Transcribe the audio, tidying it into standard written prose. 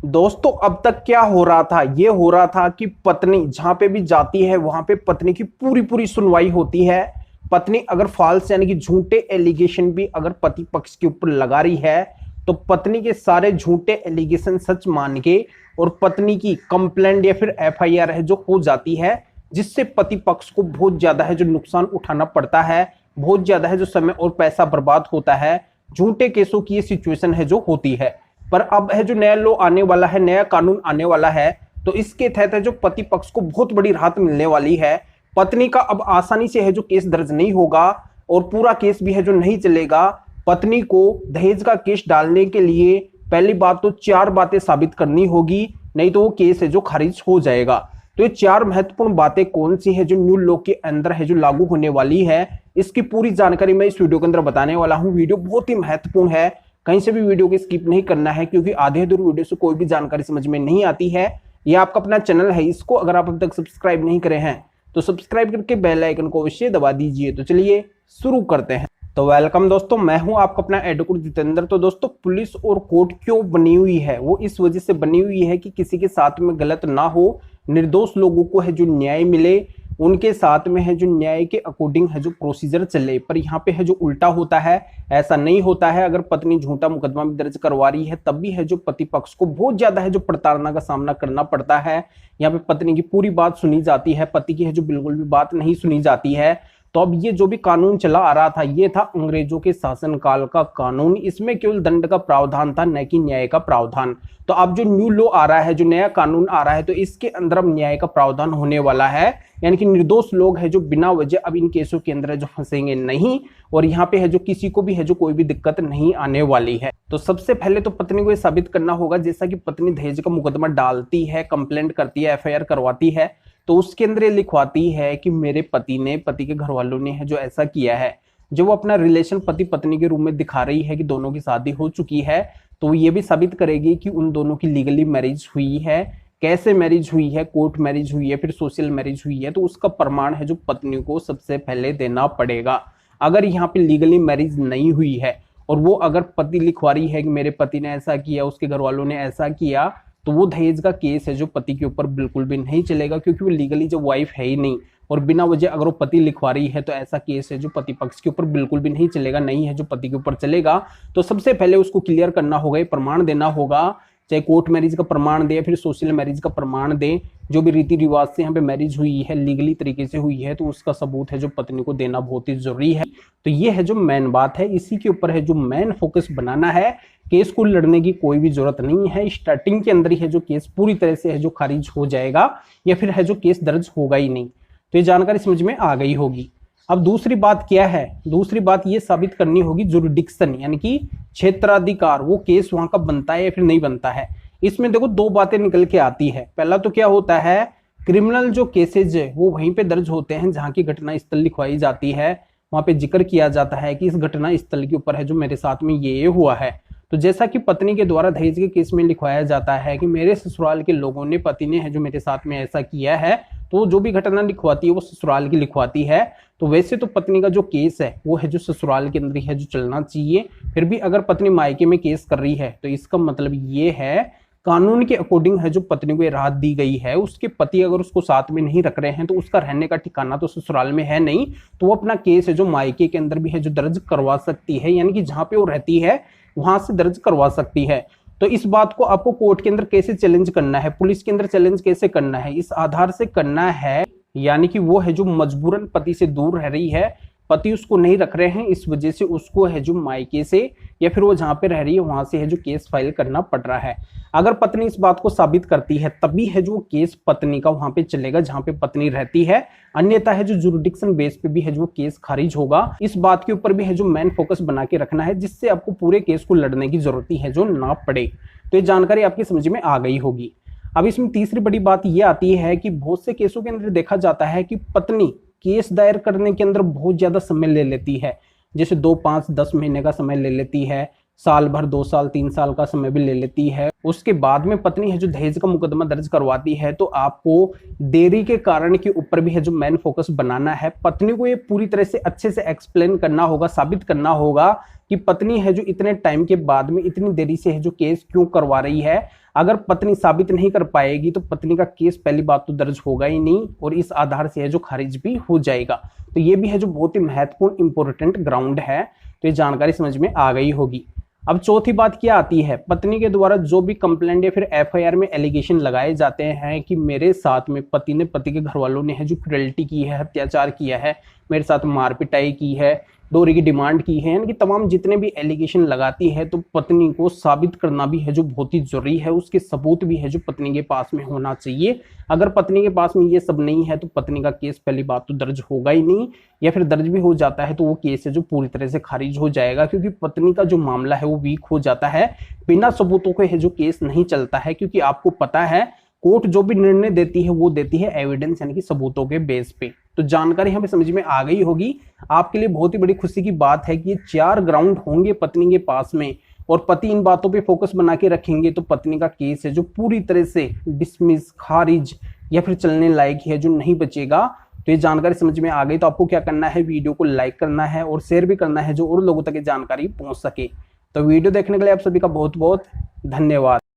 दोस्तों अब तक क्या हो रहा था, ये हो रहा था कि पत्नी जहां पे भी जाती है वहां पे पत्नी की पूरी पूरी सुनवाई होती है। पत्नी अगर फॉल्स यानी कि झूठे एलिगेशन भी अगर पति पक्ष के ऊपर लगा रही है तो पत्नी के सारे झूठे एलिगेशन सच मान के और पत्नी की कंप्लेंट या फिर एफआईआर है जो हो जाती है, जिससे पति पक्ष को बहुत ज्यादा है जो नुकसान उठाना पड़ता है, बहुत ज्यादा है जो समय और पैसा बर्बाद होता है। झूठे केसों की ये सिचुएशन है जो होती है। पर अब है जो नया लॉ आने वाला है, नया कानून आने वाला है, तो इसके तहत है जो पति पक्ष को बहुत बड़ी राहत मिलने वाली है। पत्नी का अब आसानी से है जो केस दर्ज नहीं होगा और पूरा केस भी है जो नहीं चलेगा। पत्नी को दहेज का केस डालने के लिए पहली बात तो 4 बातें साबित करनी होगी, नहीं तो वो केस है जो खारिज हो जाएगा। तो ये 4 महत्वपूर्ण बातें कौन सी है जो न्यू लॉ के अंदर है जो लागू होने वाली है, इसकी पूरी जानकारी मैं इस वीडियो के अंदर बताने वाला हूं। वीडियो बहुत ही महत्वपूर्ण है, कहीं से भी वीडियो को स्किप नहीं करना है, क्योंकि आधे अधूरे वीडियो से कोई भी जानकारी समझ में नहीं आती है। यह आपका अपना चैनल है, इसको अगर आप अब तक सब्सक्राइब नहीं करे हैं तो सब्सक्राइब करके बेल आइकन को अवश्य दबा दीजिए। तो चलिए शुरू करते हैं। तो वेलकम दोस्तों, मैं हूं आपका अपना एडवोकेट जितेंद्र। तो दोस्तों पुलिस और कोर्ट क्यों बनी हुई है, वो इस वजह से बनी हुई है कि किसी के साथ में गलत ना हो, निर्दोष लोगों को है जो न्याय मिले, उनके साथ में है जो न्याय के अकॉर्डिंग है जो प्रोसीजर चले। पर यहाँ पे है जो उल्टा होता है, ऐसा नहीं होता है। अगर पत्नी झूठा मुकदमा भी दर्ज करवा रही है तब भी है जो पति पक्ष को बहुत ज्यादा है जो प्रताड़ना का सामना करना पड़ता है। यहाँ पे पत्नी की पूरी बात सुनी जाती है, पति की है जो बिल्कुल भी बात नहीं सुनी जाती है। तो अब ये जो भी कानून चला आ रहा था ये था अंग्रेजों के शासनकाल का कानून, इसमें केवल दंड का प्रावधान था, न कि न्याय का प्रावधान। तो अब जो न्यू लॉ आ रहा है, जो नया कानून आ रहा है, तो इसके अंदर अब न्याय का प्रावधान होने वाला है। यानी कि निर्दोष लोग है जो बिना वजह अब इन केसों के अंदर जो फंसेंगे नहीं, और यहाँ पे है जो किसी को भी है जो कोई भी दिक्कत नहीं आने वाली है। तो सबसे पहले तो पत्नी को ये साबित करना होगा, जैसा कि पत्नी दहेज का मुकदमा डालती है, कंप्लेंट करती है, एफआईआर करवाती है, तो उसके अंदर ये लिखवाती है कि मेरे पति के घर वालों ने है जो ऐसा किया है। जो वो अपना रिलेशन पति पत्नी के रूप में दिखा रही है कि दोनों की शादी हो चुकी है, तो ये भी साबित करेगी कि उन दोनों की लीगली मैरिज हुई है, कैसे मैरिज हुई है, कोर्ट मैरिज हुई है, फिर सोशल मैरिज हुई है। तो उसका प्रमाण है जो पत्नी को सबसे पहले देना पड़ेगा। अगर यहाँ पे लीगली मैरिज नहीं हुई है और वो अगर पति लिखवा रही है कि मेरे पति ने ऐसा किया, उसके घर वालों ने ऐसा किया, तो वो दहेज का केस है जो पति के ऊपर बिल्कुल भी नहीं चलेगा, क्योंकि वो लीगली जो वाइफ है ही नहीं। और बिना वजह अगर वो पति लिखवा रही है तो ऐसा केस है जो पति पक्ष के ऊपर बिल्कुल भी नहीं चलेगा, नहीं है जो पति के ऊपर चलेगा। तो सबसे पहले उसको क्लियर करना होगा, प्रमाण देना होगा, चाहे कोर्ट मैरिज का प्रमाण दे या फिर सोशल मैरिज का प्रमाण दे। जो भी रीति रिवाज से यहाँ पे मैरिज हुई है, लीगली तरीके से हुई है, तो उसका सबूत है जो पत्नी को देना बहुत ही जरूरी है। तो ये है जो मेन बात है, इसी के ऊपर है जो मेन फोकस बनाना है। केस को लड़ने की कोई भी जरूरत नहीं है, स्टार्टिंग के अंदर ही है जो केस पूरी तरह से है जो खारिज हो जाएगा, या फिर है जो केस दर्ज होगा ही नहीं। तो ये जानकारी समझ में आ गई होगी। अब दूसरी बात क्या है, दूसरी बात ये साबित करनी होगी जुरिडिक्शन, यानी कि क्षेत्राधिकार, वो केस वहां का बनता है या फिर नहीं बनता है। इसमें देखो 2 बातें निकल के आती है। पहला तो क्या होता है, क्रिमिनल जो केसेज है वो वहीं पे दर्ज होते हैं जहां की घटना स्थल लिखवाई जाती है, वहां पे जिक्र किया जाता है कि इस घटना स्थल के ऊपर है जो मेरे साथ में ये हुआ है। तो जैसा कि पत्नी के द्वारा दहेज के केस में लिखवाया जाता है कि मेरे ससुराल के लोगों ने, पति ने है जो मेरे साथ में ऐसा किया है, तो जो भी घटना लिखवाती है वो ससुराल की लिखवाती है। तो वैसे तो पत्नी का जो केस है वो है जो ससुराल के अंदर है जो चलना चाहिए। फिर भी अगर पत्नी मायके में केस कर रही है तो इसका मतलब ये है, कानून के अकॉर्डिंग है जो पत्नी को ये राहत दी गई है, उसके पति अगर उसको साथ में नहीं रख रहे हैं तो उसका रहने का ठिकाना तो ससुराल में है नहीं, तो वो अपना केस है जो मायके के अंदर भी है जो दर्ज करवा सकती है, यानी कि जहां पे वो रहती है वहां से दर्ज करवा सकती है। तो इस बात को आपको कोर्ट के अंदर कैसे चैलेंज करना है, पुलिस के अंदर चैलेंज कैसे करना है, इस आधार से करना है, यानी कि वो है जो मजबूरन पति से दूर रह रही है, पति उसको नहीं रख रहे हैं, इस वजह से उसको है जो मायके से या फिर वो जहां पे रह रही है वहां से है जो केस फाइल करना पड़ रहा है। अगर पत्नी इस बात को साबित करती है तभी है जो केस पत्नी का वहां पे चलेगा जहां पे पत्नी रहती है, अन्यथा है जो जुरिडिक्शन बेस पे भी है जो केस खारिज होगा। इस बात के ऊपर भी है जो मेन फोकस बना के रखना है, जिससे आपको पूरे केस को लड़ने की जरूरत है जो ना पड़े। तो ये जानकारी आपकी समझ में आ गई होगी। अब इसमें तीसरी बड़ी बात यह आती है कि बहुत से केसों के अंदर देखा जाता है कि पत्नी केस दायर करने के अंदर बहुत ज्यादा समय ले लेती है, जैसे 2, 5, 10 महीने का समय ले लेती है, साल भर, 2 साल, 3 साल का समय भी ले लेती है। उसके बाद में पत्नी है जो दहेज का मुकदमा दर्ज करवाती है, तो आपको देरी के कारण के ऊपर भी है जो मेन फोकस बनाना है। पत्नी को ये पूरी तरह से अच्छे से एक्सप्लेन करना होगा, साबित करना होगा कि पत्नी है जो इतने टाइम के बाद में इतनी देरी से है जो केस क्यों करवा रही है। अगर पत्नी साबित नहीं कर पाएगी तो पत्नी का केस पहली बात तो दर्ज होगा ही नहीं, और इस आधार से है जो खारिज भी हो जाएगा। तो ये भी है जो बहुत ही महत्वपूर्ण इंपॉर्टेंट ग्राउंड है। तो ये जानकारी समझ में आ गई होगी। अब चौथी बात क्या आती है, पत्नी के द्वारा जो भी कंप्लेंट या फिर एफआईआर में एलिगेशन लगाए जाते हैं कि मेरे साथ में पति के घर वालों ने है जो क्रुएल्टी की है, अत्याचार किया है, मेरे साथ मार पिटाई की है, डोरी की डिमांड की है, यानी कि तमाम जितने भी एलिगेशन लगाती है, तो पत्नी को साबित करना भी है जो बहुत ही जरूरी है। उसके सबूत भी है जो पत्नी के पास में होना चाहिए। अगर पत्नी के पास में ये सब नहीं है तो पत्नी का केस पहली बात तो दर्ज होगा ही नहीं, या फिर दर्ज भी हो जाता है तो वो केस है जो पूरी तरह से खारिज हो जाएगा, क्योंकि पत्नी का जो मामला है वो वीक हो जाता है। बिना सबूतों के है जो केस नहीं चलता है, क्योंकि आपको पता है कोर्ट जो भी निर्णय देती है वो देती है एविडेंस यानी कि सबूतों के बेस पे। तो जानकारी हमें समझ में आ गई होगी। आपके लिए बहुत ही बड़ी खुशी की बात है कि ये 4 ग्राउंड होंगे पत्नी के पास में, और पति इन बातों पे फोकस बना के रखेंगे तो पत्नी का केस है जो पूरी तरह से डिसमिस, खारिज या फिर चलने लायक है जो नहीं बचेगा। तो ये जानकारी समझ में आ गई। तो आपको क्या करना है, वीडियो को लाइक करना है और शेयर भी करना है जो और लोगों तक ये जानकारी पहुंच सके। तो वीडियो देखने के लिए आप सभी का बहुत बहुत धन्यवाद।